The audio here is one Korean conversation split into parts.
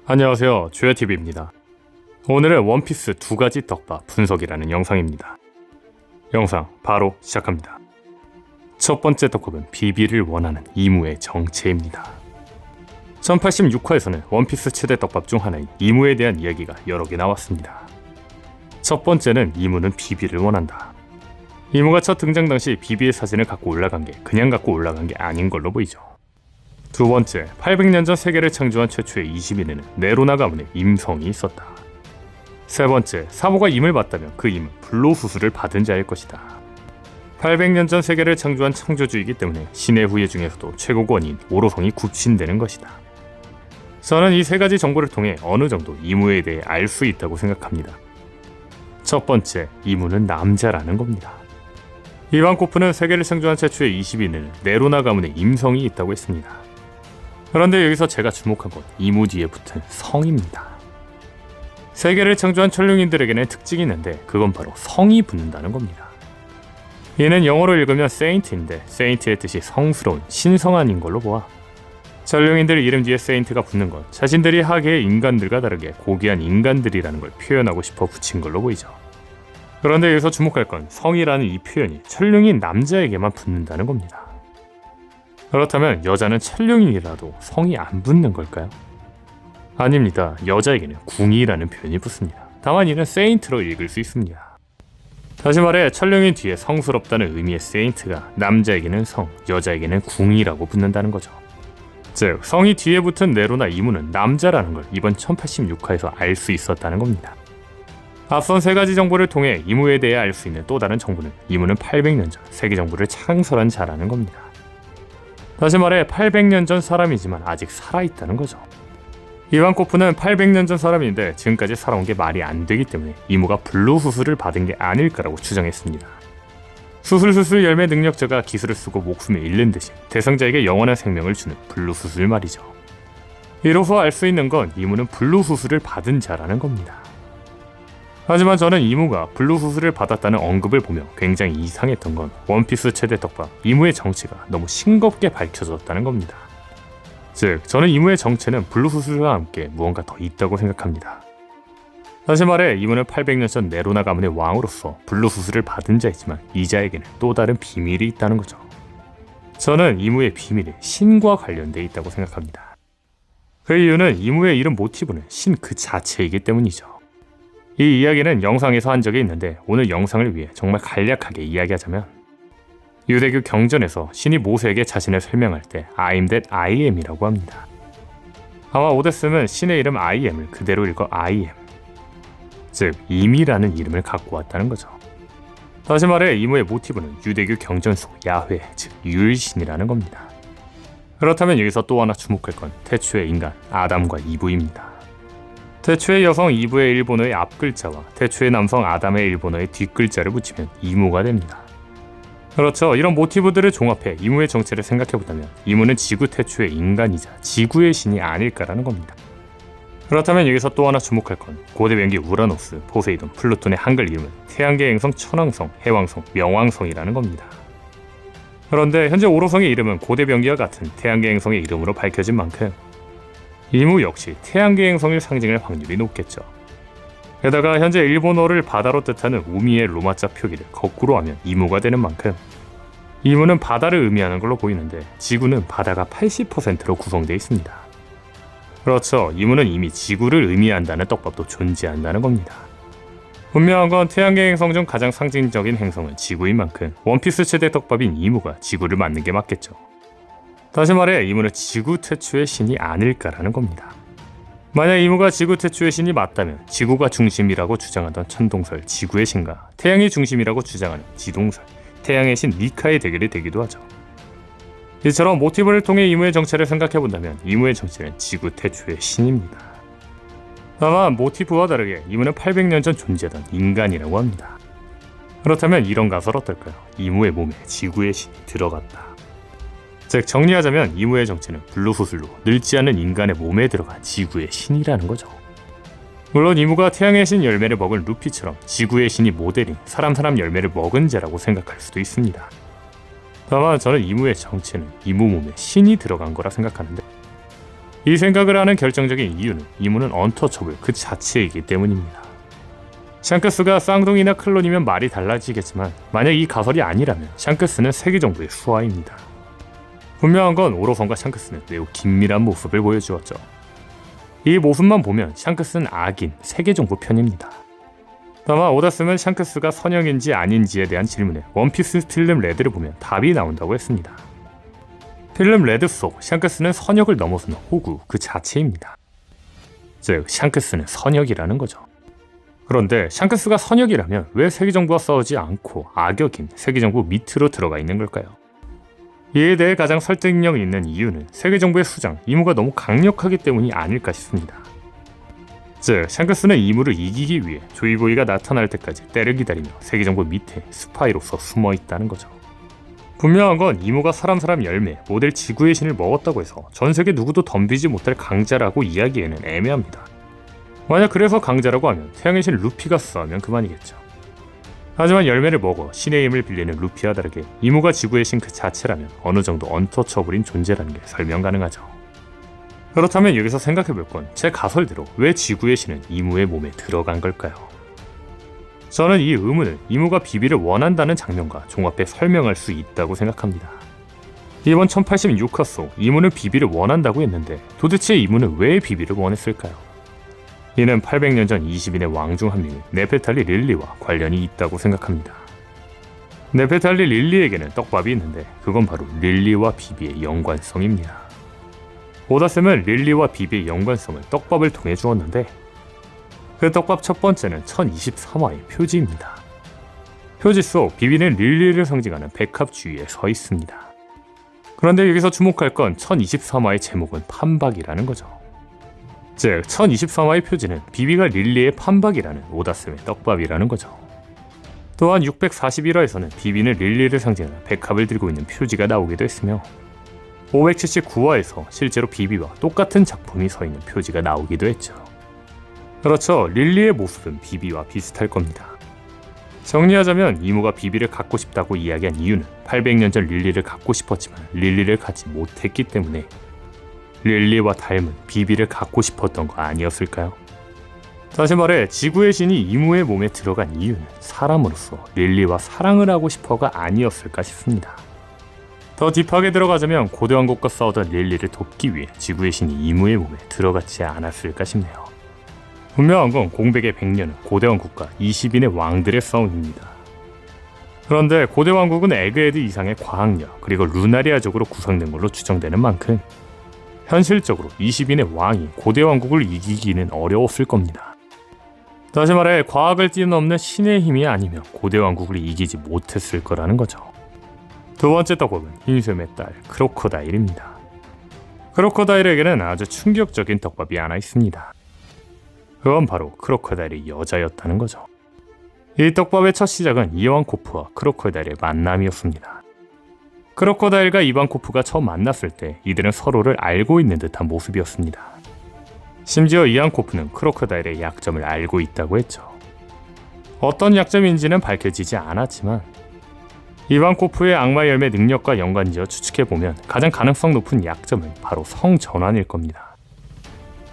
안녕하세요, 조야TV입니다. 오늘은 원피스 2가지 떡밥 분석이라는 영상입니다. 영상 바로 시작합니다. 첫 번째 떡밥은 비비를 원하는 이무의 정체입니다. 1086화에서는 원피스 최대 떡밥 중 하나인 이무에 대한 이야기가 여러 개 나왔습니다. 첫 번째는 이무는 비비를 원한다. 이무가 첫 등장 당시 비비의 사진을 갖고 올라간 게 그냥 갖고 올라간 게 아닌 걸로 보이죠. 두 번째, 800년 전 세계를 창조한 최초의 20인에는 네로나 가문의 임성이 있었다. 세 번째, 사보가 임을 받다면 그 임은 불로수술을 받은 자일 것이다. 800년 전 세계를 창조한 창조주이기 때문에 신의 후예 중에서도 최고 권위인 오로성이 굽신되는 것이다. 저는 이 세 가지 정보를 통해 어느 정도 이무에 대해 알 수 있다고 생각합니다. 첫 번째, 이무는 남자라는 겁니다. 이반코프는 세계를 창조한 최초의 20인에는 네로나 가문의 임성이 있다고 했습니다. 그런데 여기서 제가 주목한 건 이무 뒤에 붙은 성입니다. 세계를 창조한 천룡인들에게는 특징이 있는데 그건 바로 성이 붙는다는 겁니다. 이는 영어로 읽으면 세인트인데 세인트의 뜻이 성스러운, 신성한인 걸로 보아 천룡인들 이름 뒤에 세인트가 붙는 건 자신들이 하계의 인간들과 다르게 고귀한 인간들이라는 걸 표현하고 싶어 붙인 걸로 보이죠. 그런데 여기서 주목할 건 성이라는 이 표현이 천룡인 남자에게만 붙는다는 겁니다. 그렇다면 여자는 천룡인이라도 성이 안 붙는 걸까요? 아닙니다. 여자에게는 궁이라는 표현이 붙습니다. 다만 이는 세인트로 읽을 수 있습니다. 다시 말해 천룡인 뒤에 성스럽다는 의미의 세인트가 남자에게는 성, 여자에게는 궁이라고 붙는다는 거죠. 즉 성이 뒤에 붙은 네로나 이무는 남자라는 걸 이번 1086화에서 알 수 있었다는 겁니다. 앞선 세 가지 정보를 통해 이무에 대해 알 수 있는 또 다른 정보는 이무는 800년 전 세계 정부를 창설한 자라는 겁니다. 다시 말해 800년 전 사람이지만 아직 살아있다는 거죠. 이반코프는 800년 전 사람인데 지금까지 살아온 게 말이 안 되기 때문에 이무가 불로수술을 받은 게 아닐까라고 추정했습니다. 수술수술 열매 능력자가 기술을 쓰고 목숨을 잃는 대신 대상자에게 영원한 생명을 주는 불로수술 말이죠. 이로써 알 수 있는 건 이무는 불로수술을 받은 자라는 겁니다. 하지만 저는 이무가 불로수술을 받았다는 언급을 보며 굉장히 이상했던 건 원피스 최대 떡밥 이무의 정체가 너무 싱겁게 밝혀졌다는 겁니다. 즉 저는 이무의 정체는 불로수술과 함께 무언가 더 있다고 생각합니다. 다시 말해 이무는 800년 전 네로나 가문의 왕으로서 불로수술을 받은 자이지만 이 자에게는 또 다른 비밀이 있다는 거죠. 저는 이무의 비밀이 신과 관련돼 있다고 생각합니다. 그 이유는 이무의 이름 모티브는 신 그 자체이기 때문이죠. 이 이야기는 영상에서 한 적이 있는데 오늘 영상을 위해 정말 간략하게 이야기하자면 유대교 경전에서 신이 모세에게 자신을 설명할 때 I'm that I am이라고 합니다. 아마 오데스는 신의 이름 I am을 그대로 읽어 I am, 즉 임이라는 이름을 갖고 왔다는 거죠. 다시 말해 이무의 모티브는 유대교 경전 속 야훼, 즉 유일신이라는 겁니다. 그렇다면 여기서 또 하나 주목할 건 태초의 인간 아담과 이브입니다. 태초의 여성 이브의 일본어의 앞글자와 태초의 남성 아담의 일본어의 뒷글자를 붙이면 이무가 됩니다. 그렇죠. 이런 모티브들을 종합해 이무의 정체를 생각해보자면 이무는 지구 태초의 인간이자 지구의 신이 아닐까라는 겁니다. 그렇다면 여기서 또 하나 주목할 건 고대 명기 우라노스, 포세이돈, 플루톤의 한글 이름은 태양계 행성 천왕성, 해왕성, 명왕성이라는 겁니다. 그런데 현재 오로성의 이름은 고대 명기와 같은 태양계 행성의 이름으로 밝혀진 만큼 이무 역시 태양계 행성을 상징할 확률이 높겠죠. 게다가 현재 일본어를 바다로 뜻하는 우미의 로마자 표기를 거꾸로 하면 이무가 되는 만큼 이무는 바다를 의미하는 걸로 보이는데 지구는 바다가 80%로 구성되어 있습니다. 그렇죠. 이무는 이미 지구를 의미한다는 떡밥도 존재한다는 겁니다. 분명한 건 태양계 행성 중 가장 상징적인 행성은 지구인 만큼 원피스 최대 떡밥인 이무가 지구를 맞는 게 맞겠죠. 다시 말해 이무는 지구 태초의 신이 아닐까라는 겁니다. 만약 이무가 지구 태초의 신이 맞다면 지구가 중심이라고 주장하던 천동설 지구의 신과 태양이 중심이라고 주장하는 지동설 태양의 신 니카의 대결이 되기도 하죠. 이처럼 모티브를 통해 이무의 정체를 생각해본다면 이무의 정체는 지구 태초의 신입니다. 다만 모티브와 다르게 이무는 800년 전 존재하던 인간이라고 합니다. 그렇다면 이런 가설 어떨까요? 이무의 몸에 지구의 신이 들어갔다. 즉 정리하자면 이무의 정체는 불로수술로 늙지 않는 인간의 몸에 들어간 지구의 신이라는 거죠. 물론 이무가 태양의 신 열매를 먹은 루피처럼 지구의 신이 모델인 사람 열매를 먹은 자라고 생각할 수도 있습니다. 다만 저는 이무의 정체는 이무 몸에 신이 들어간 거라 생각하는데 이 생각을 하는 결정적인 이유는 이무는 언터처블 그 자체이기 때문입니다. 샹크스가 쌍둥이나 클론이면 말이 달라지겠지만 만약 이 가설이 아니라면 샹크스는 세계 정부의 수하입니다. 분명한 건 오로선과 샹크스는 매우 긴밀한 모습을 보여주었죠. 이 모습만 보면 샹크스는 악인 세계 정부 편입니다. 다만 오다스는 샹크스가 선영인지 아닌지에 대한 질문에 원피스 필름 레드를 보면 답이 나온다고 했습니다. 필름 레드 속 샹크스는 선역을 넘어서는 호구 그 자체입니다. 즉 샹크스는 선역이라는 거죠. 그런데 샹크스가 선역이라면 왜 세계정부와 싸우지 않고 악역인 세계정부 밑으로 들어가 있는 걸까요? 이에 대해 가장 설득력 있는 이유는 세계정부의 수장 이무가 너무 강력하기 때문이 아닐까 싶습니다. 즉 샹크스는 이무를 이기기 위해 조이보이가 나타날 때까지 때를 기다리며 세계정부 밑에 스파이로서 숨어 있다는 거죠. 분명한 건 이무가 사람 열매 모델 지구의 신을 먹었다고 해서 전세계 누구도 덤비지 못할 강자라고 이야기에는 애매합니다. 만약 그래서 강자라고 하면 태양의 신 루피가 싸우면 그만이겠죠. 하지만 열매를 먹어 신의 힘을 빌리는 루피와 다르게 이무가 지구의 신 그 자체라면 어느 정도 언터처블인 존재라는 게 설명 가능하죠. 그렇다면 여기서 생각해볼 건 제 가설대로 왜 지구의 신은 이무의 몸에 들어간 걸까요? 저는 이 의문을 이무가 비비를 원한다는 장면과 종합해 설명할 수 있다고 생각합니다. 이번 1086화 속 이무는 비비를 원한다고 했는데 도대체 이무는 왜 비비를 원했을까요? 이는 800년 전 20인의 왕 중 한 명인 네페탈리 릴리와 관련이 있다고 생각합니다. 네페탈리 릴리에게는 떡밥이 있는데 그건 바로 릴리와 비비의 연관성입니다. 오다쌤은 릴리와 비비의 연관성을 떡밥을 통해 주었는데 그 떡밥 첫 번째는 1023화의 표지입니다. 표지 속 비비는 릴리를 상징하는 백합 주위에 서 있습니다. 그런데 여기서 주목할 건 1023화의 제목은 판박이라는 거죠. 즉 1023화의 표지는 비비가 릴리의 판박이라는 오다쌤의 떡밥이라는 거죠. 또한 641화에서는 비비는 릴리를 상징하는 백합을 들고 있는 표지가 나오기도 했으며 579화에서 실제로 비비와 똑같은 작품이 서 있는 표지가 나오기도 했죠. 그렇죠, 릴리의 모습은 비비와 비슷할 겁니다. 정리하자면 이무가 비비를 갖고 싶다고 이야기한 이유는 800년 전 릴리를 갖고 싶었지만 릴리를 갖지 못했기 때문에 릴리와 닮은 비비를 갖고 싶었던 거 아니었을까요? 다시 말해 지구의 신이 이무의 몸에 들어간 이유는 사람으로서 릴리와 사랑을 하고 싶어가 아니었을까 싶습니다. 더 딥하게 들어가자면 고대 왕국과 싸우던 릴리를 돕기 위해 지구의 신이 이무의 몸에 들어갔지 않았을까 싶네요. 분명한 건 공백의 100년은 고대 왕국과 20인의 왕들의 싸움입니다. 그런데 고대 왕국은 에그헤드 이상의 과학력 그리고 루나리아적으로 구성된 걸로 추정되는 만큼 현실적으로 20인의 왕이 고대 왕국을 이기기는 어려웠을 겁니다. 다시 말해 과학을 뛰어넘는 신의 힘이 아니면 고대 왕국을 이기지 못했을 거라는 거죠. 두 번째 떡밥은 흰수염의 딸 크로커다일입니다. 크로커다일에게는 아주 충격적인 떡밥이 하나 있습니다. 그건 바로 크로커다일이 여자였다는 거죠. 이 떡밥의 첫 시작은 이완코프와 크로커다일의 만남이었습니다. 크로커다일과 이반코프가 처음 만났을 때 이들은 서로를 알고 있는 듯한 모습이었습니다. 심지어 이완코프는 크로커다일의 약점을 알고 있다고 했죠. 어떤 약점인지는 밝혀지지 않았지만 이반코프의 악마 열매 능력과 연관지어 추측해보면 가장 가능성 높은 약점은 바로 성전환일 겁니다.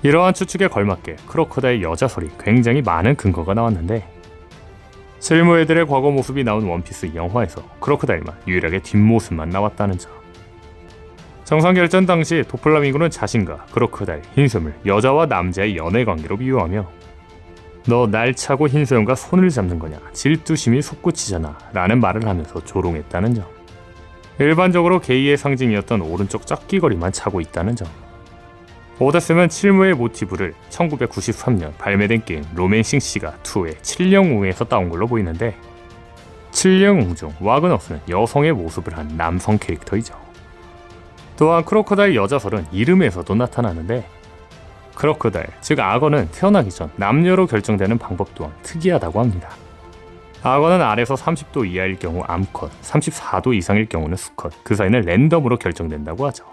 이러한 추측에 걸맞게 크로커다일 여자설이 굉장히 많은 근거가 나왔는데 실무애들의 과거 모습이 나온 원피스 영화에서 크로커다일만 유일하게 뒷모습만 나왔다는 점. 정상결전 당시 도플라밍고는 자신과 크로커다일, 흰수염을 여자와 남자의 연애관계로 비유하며 너 날 차고 흰수염과 손을 잡는 거냐 질투심이 솟구치잖아 라는 말을 하면서 조롱했다는 점. 일반적으로 게이의 상징이었던 오른쪽 짝귀걸이만 차고 있다는 점. 오다쌤은 칠무의 모티브를 1993년 발매된 게임 로맨싱 시가 2의 칠령웅에서 따온 걸로 보이는데 칠령웅 중 와그너스는 여성의 모습을 한 남성 캐릭터이죠. 또한 크로커다일 여자설은 이름에서도 나타나는데 크로커다일, 즉 악어는 태어나기 전 남녀로 결정되는 방법 또한 특이하다고 합니다. 악어는 아래서 30도 이하일 경우 암컷, 34도 이상일 경우는 수컷, 그 사이는 랜덤으로 결정된다고 하죠.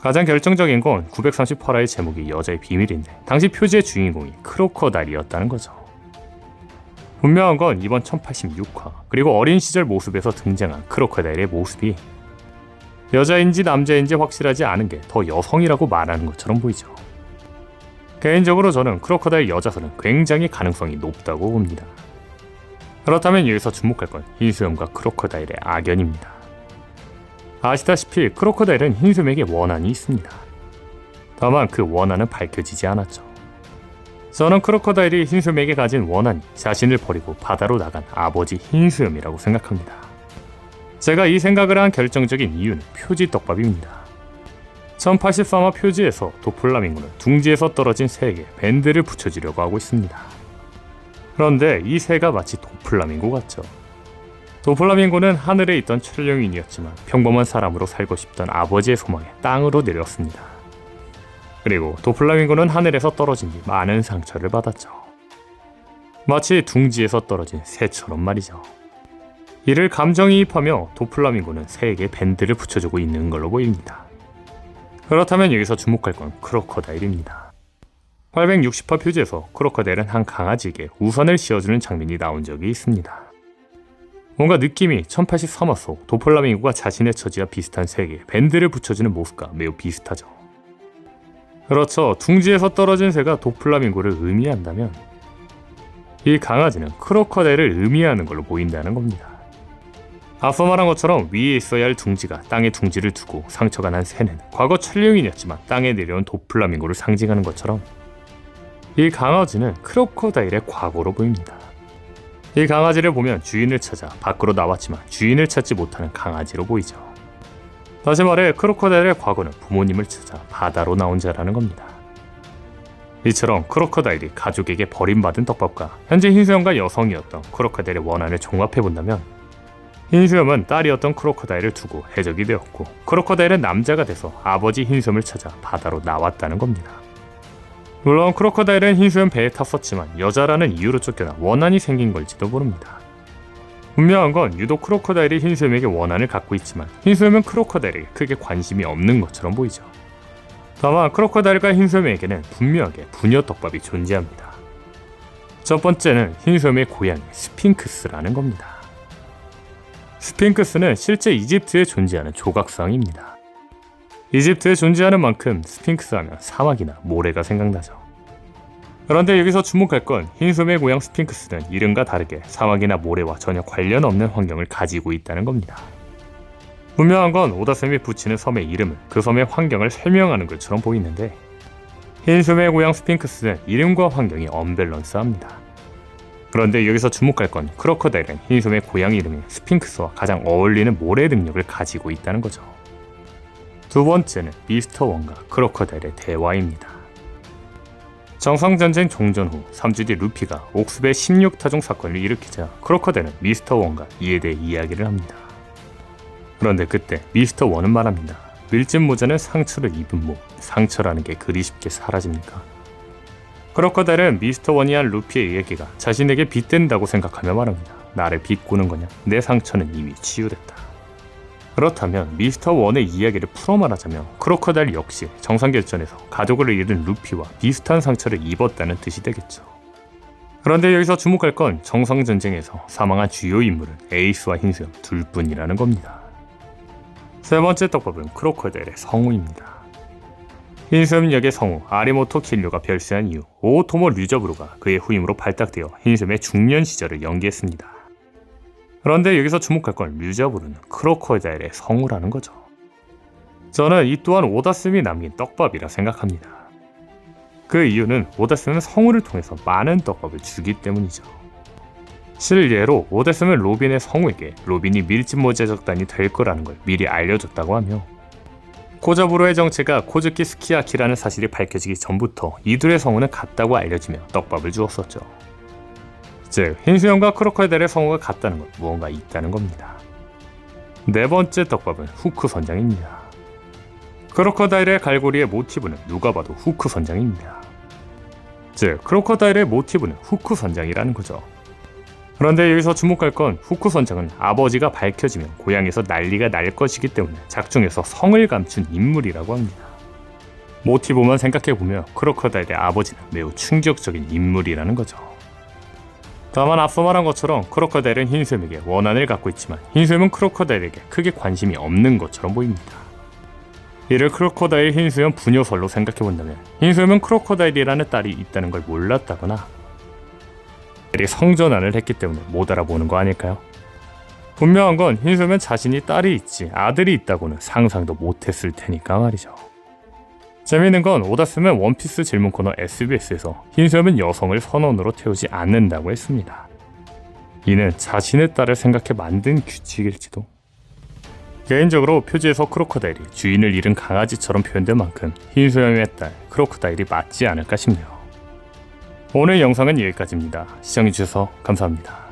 가장 결정적인 건 938화의 제목이 여자의 비밀인데 당시 표지의 주인공이 크로커다일이었다는 거죠. 분명한 건 이번 1086화 그리고 어린 시절 모습에서 등장한 크로커다일의 모습이 여자인지 남자인지 확실하지 않은 게 더 여성이라고 말하는 것처럼 보이죠. 개인적으로 저는 크로커다일 여자선은 굉장히 가능성이 높다고 봅니다. 그렇다면 여기서 주목할 건 흰수염과 크로커다일의 악연입니다. 아시다시피 크로커다일은 흰수염에게 원한이 있습니다. 다만 그 원한은 밝혀지지 않았죠. 저는 크로커다일이 흰수염에게 가진 원한이 자신을 버리고 바다로 나간 아버지 흰수염이라고 생각합니다. 제가 이 생각을 한 결정적인 이유는 표지 떡밥입니다. 1083화 표지에서 도플라밍고는 둥지에서 떨어진 새에게 밴드를 붙여주려고 하고 있습니다. 그런데 이 새가 마치 도플라밍고 같죠. 도플라밍고는 하늘에 있던 천룡인이었지만 평범한 사람으로 살고 싶던 아버지의 소망에 땅으로 내렸습니다. 그리고 도플라밍고는 하늘에서 떨어진 뒤 많은 상처를 받았죠. 마치 둥지에서 떨어진 새처럼 말이죠. 이를 감정이입하며 도플라밍고는 새에게 밴드를 붙여주고 있는 걸로 보입니다. 그렇다면 여기서 주목할 건 크로커다일입니다. 860화 표지에서 크로커다일은 한 강아지에게 우산을 씌워주는 장면이 나온 적이 있습니다. 뭔가 느낌이 1083화 속 도플라밍고가 자신의 처지와 비슷한 새에게 밴드를 붙여주는 모습과 매우 비슷하죠. 그렇죠. 둥지에서 떨어진 새가 도플라밍고를 의미한다면 이 강아지는 크로커다일을 의미하는 걸로 보인다는 겁니다. 앞서 말한 것처럼 위에 있어야 할 둥지가 땅에 둥지를 두고 상처가 난 새는 과거 천룡인이었지만 땅에 내려온 도플라밍고를 상징하는 것처럼 이 강아지는 크로커다일의 과거로 보입니다. 이 강아지를 보면 주인을 찾아 밖으로 나왔지만 주인을 찾지 못하는 강아지로 보이죠. 다시 말해 크로커다일의 과거는 부모님을 찾아 바다로 나온 자라는 겁니다. 이처럼 크로커다일이 가족에게 버림받은 떡밥과 현재 흰수염과 여성이었던 크로커다일의 원한을 종합해본다면 흰수염은 딸이었던 크로커다일을 두고 해적이 되었고 크로커다일은 남자가 돼서 아버지 흰수염을 찾아 바다로 나왔다는 겁니다. 물론 크로커다일은 흰수염 배에 탔었지만 여자라는 이유로 쫓겨나 원한이 생긴 걸지도 모릅니다. 분명한 건 유독 크로커다일이 흰수염에게 원한을 갖고 있지만 흰수염은 크로커다일에게 크게 관심이 없는 것처럼 보이죠. 다만 크로커다일과 흰수염에게는 분명하게 부녀 떡밥이 존재합니다. 첫 번째는 흰수염의 고향 스핑크스라는 겁니다. 스핑크스는 실제 이집트에 존재하는 조각상입니다. 이집트에 존재하는 만큼 스핑크스 하면 사막이나 모래가 생각나죠. 그런데 여기서 주목할 건 흰수염의 고향 스핑크스는 이름과 다르게 사막이나 모래와 전혀 관련 없는 환경을 가지고 있다는 겁니다. 분명한 건 오다쌤이 붙이는 섬의 이름은 그 섬의 환경을 설명하는 것처럼 보이는데 흰수염의 고향 스핑크스는 이름과 환경이 언밸런스합니다. 그런데 여기서 주목할 건 크로커다일은 흰수염의 고향 이름인 스핑크스와 가장 어울리는 모래 능력을 가지고 있다는 거죠. 두 번째는 미스터 원과 크로커다일의 대화입니다. 정상전쟁 종전 후 3주 뒤 루피가 옥스베 16타종 사건을 일으키자 크로커다일은 미스터 원과 이에 대해 이야기를 합니다. 그런데 그때 미스터 원은 말합니다. 밀짚 모자는 상처를 입은 몸, 상처라는 게 그리 쉽게 사라집니까? 크로커다일은 미스터 원이 한 루피의 얘기가 자신에게 빗댄다고 생각하며 말합니다. 나를 비꼬는 거냐? 내 상처는 이미 치유됐다. 그렇다면 미스터 원의 이야기를 풀어 말하자면 크로커다일 역시 정상결전에서 가족을 잃은 루피와 비슷한 상처를 입었다는 뜻이 되겠죠. 그런데 여기서 주목할 건 정상전쟁에서 사망한 주요 인물은 에이스와 흰수염 둘뿐이라는 겁니다. 세 번째 떡밥은 크로커다일의 성우입니다. 흰수염 역의 성우 아리모토 킬류가 별세한 이후 오토모 류저브루가 그의 후임으로 발탁되어 흰수염의 중년 시절을 연기했습니다. 그런데 여기서 주목할 건 류저브루는 크로커다일의 성우라는 거죠. 저는 이 또한 오다쌤이 남긴 떡밥이라 생각합니다. 그 이유는 오다쌤은 성우를 통해서 많은 떡밥을 주기 때문이죠. 실예로 오다쌤은 로빈의 성우에게 로빈이 밀짚 모자 적단이 될 거라는 걸 미리 알려줬다고 하며 코자부로의 정체가 코즈키 스키야키라는 사실이 밝혀지기 전부터 이둘의 성우는 같다고 알려지며 떡밥을 주었었죠. 즉 흰수염과 크로커다일의 성우가 같다는 건 무언가 있다는 겁니다. 네 번째 떡밥은 후크 선장입니다. 크로커다일의 갈고리의 모티브는 누가 봐도 후크 선장입니다. 즉 크로커다일의 모티브는 후크 선장이라는 거죠. 그런데 여기서 주목할 건 후크 선장은 아버지가 밝혀지면 고향에서 난리가 날 것이기 때문에 작중에서 성을 감춘 인물이라고 합니다. 모티브만 생각해보면 크로커다일의 아버지는 매우 충격적인 인물이라는 거죠. 다만 앞서 말한 것처럼 크로커다일은 흰수염에게 원한을 갖고 있지만 흰수염은 크로커다일에게 크게 관심이 없는 것처럼 보입니다. 이를 크로커다일 흰수염 부녀설로 생각해본다면 흰수염은 크로커다일이라는 딸이 있다는 걸 몰랐다거나 성전환을 했기 때문에 못 알아보는 거 아닐까요? 분명한 건 흰수염은 자신이 딸이 있지 아들이 있다고는 상상도 못했을 테니까 말이죠. 재미있는 건 오다스는 원피스 질문 코너 SBS에서 흰수염은 여성을 선원으로 태우지 않는다고 했습니다. 이는 자신의 딸을 생각해 만든 규칙일지도. 개인적으로 표지에서 크로커다일이 주인을 잃은 강아지처럼 표현된 만큼 흰수염의 딸 크로커다일이 맞지 않을까 싶네요. 오늘 영상은 여기까지입니다. 시청해주셔서 감사합니다.